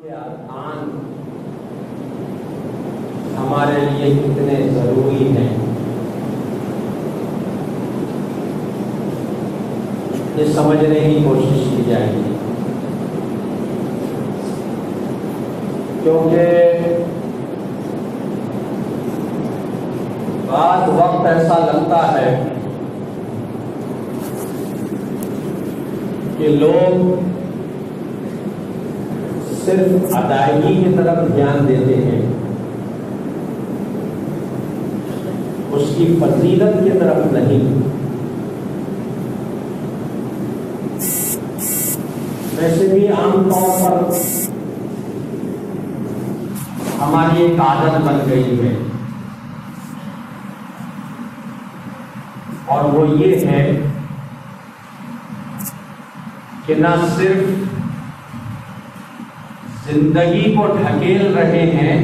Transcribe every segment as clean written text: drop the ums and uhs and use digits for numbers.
के अरकान हमारे लिए कितने जरूरी हैं, ये समझने की कोशिश की जाएगी। क्योंकि बाद वक्त ऐसा लगता है कि लोग सिर्फ अदायगी की तरफ ध्यान देते हैं, उसकी फजीलत की तरफ नहीं। वैसे भी आमतौर पर हमारी एक आदत बन गई है और वो ये है कि न सिर्फ जिंदगी को ढकेल रहे हैं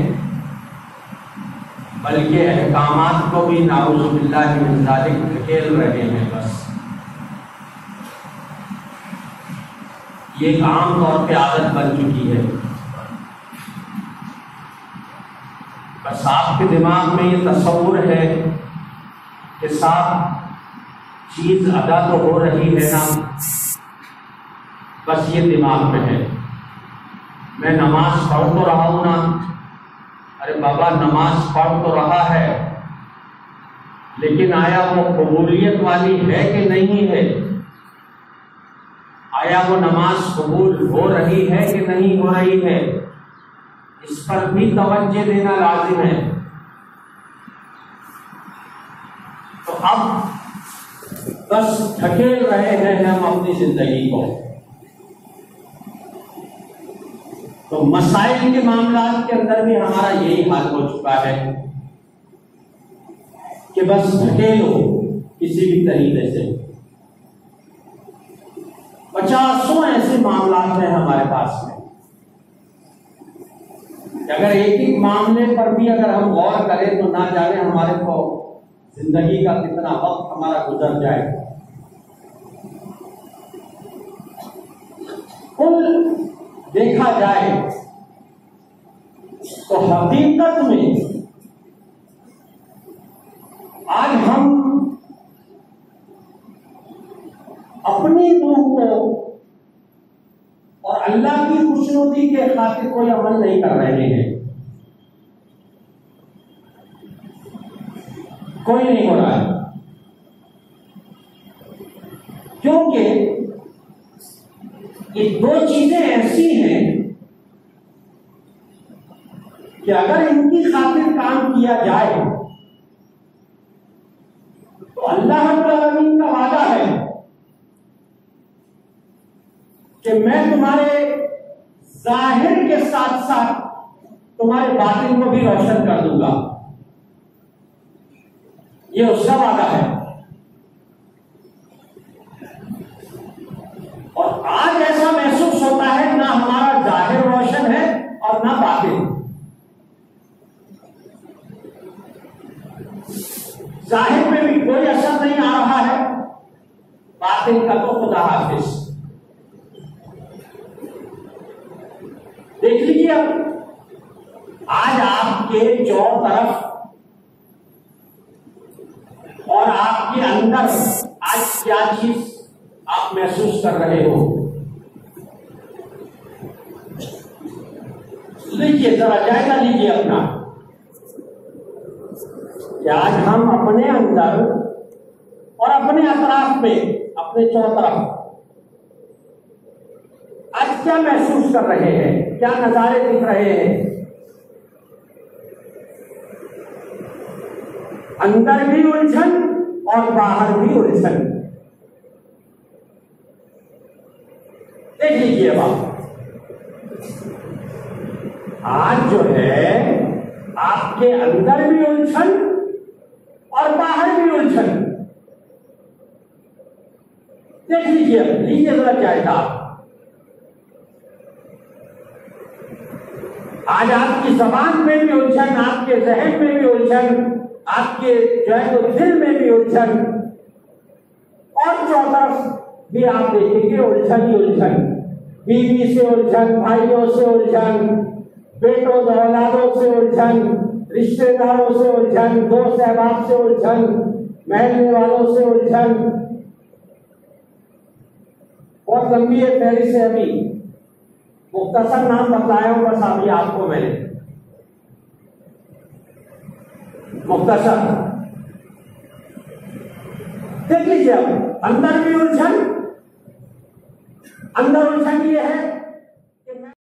बल्कि अहकामात को भी नाउज़ुबिल्लाहि मिन ज़ालिक ढकेल रहे हैं। बस ये एक आम तौर पे आदत बन चुकी है। बस आपके दिमाग में ये तस्वुर है कि साहब चीज अदा तो हो रही है ना, बस ये दिमाग में है। मैं नमाज पढ़ तो रहा हूं ना, अरे बाबा नमाज पढ़ तो रहा है, लेकिन आया वो कबूलियत वाली है कि नहीं है? आया वो नमाज कबूल हो रही है कि नहीं हो रही है? इस पर भी तवज्जो देना लाजिम है। तो अब बस ढकेल रहे हैं हम अपनी जिंदगी को। तो मसाइल के मामलात के अंदर भी हमारा यही हाल हो चुका है कि बस ढकेलो किसी भी तरीके से। 50 ऐसे मामलात हैं हमारे पास में, अगर एक एक मामले पर भी अगर हम गौर करें तो ना जाने हमारे को जिंदगी का कितना वक्त हमारा गुजर जाए। कुल देखा जाए तो हकीकत में आज हम अपनी रूह को और अल्लाह की खुशनुदी के खातिर कोई अमल नहीं कर रहे हैं। कोई नहीं हो रहा है, क्योंकि ये दो चीजें ऐसी हैं कि अगर इनकी खातिर काम किया जाए तो अल्लाह रब्बुल आलमीन का वादा है कि मैं तुम्हारे जाहिर के साथ साथ तुम्हारे बातिन को भी रोशन कर दूंगा। ये उसका वादा है। और आज ऐसा महसूस होता है ना हमारा जाहिर रोशन है और ना बातिन। जाहिर में भी कोई असर नहीं आ रहा है, बातिन का तो खुदा हाफिज। देख लीजिए अब आज आपके चारों तरफ और आपके अंदर आज क्या चीज आप महसूस कर रहे हो। लीजिए जरा जायजा लीजिए अपना कि आज हम अपने अंदर और अपने अतराफ में, अपने चारों तरफ आज क्या महसूस कर रहे हैं, क्या नजारे दिख रहे हैं। अंदर भी उलझन और बाहर भी उलझन। देख लीजिए अब आज जो है आपके अंदर भी उलझन और बाहर भी उलझन। देख लीजिए, लीजिए जरा जायजा। आज आपकी जबान में भी उलझन, आपके जहन में भी उलझन, आपके जो है तो दिल में भी उलझन, और चारों तरफ भी आप देखेंगे उलझन ही उलझन। बीवी से उलझन, भाइयों से उलझन, बेटों औलादों से उलझन, रिश्तेदारों से उलझन, दोस्त अहबाब से उलझन, महल्ले वालों से उलझन, बहुत लंबी है फहरिस्त से। अभी मुख्तसर नाम बतलाया हूं बस अभी आपको मैंने, मुख्तसर देख लीजिए। अब अंदर भी उलझन, अंदर उलझन ये है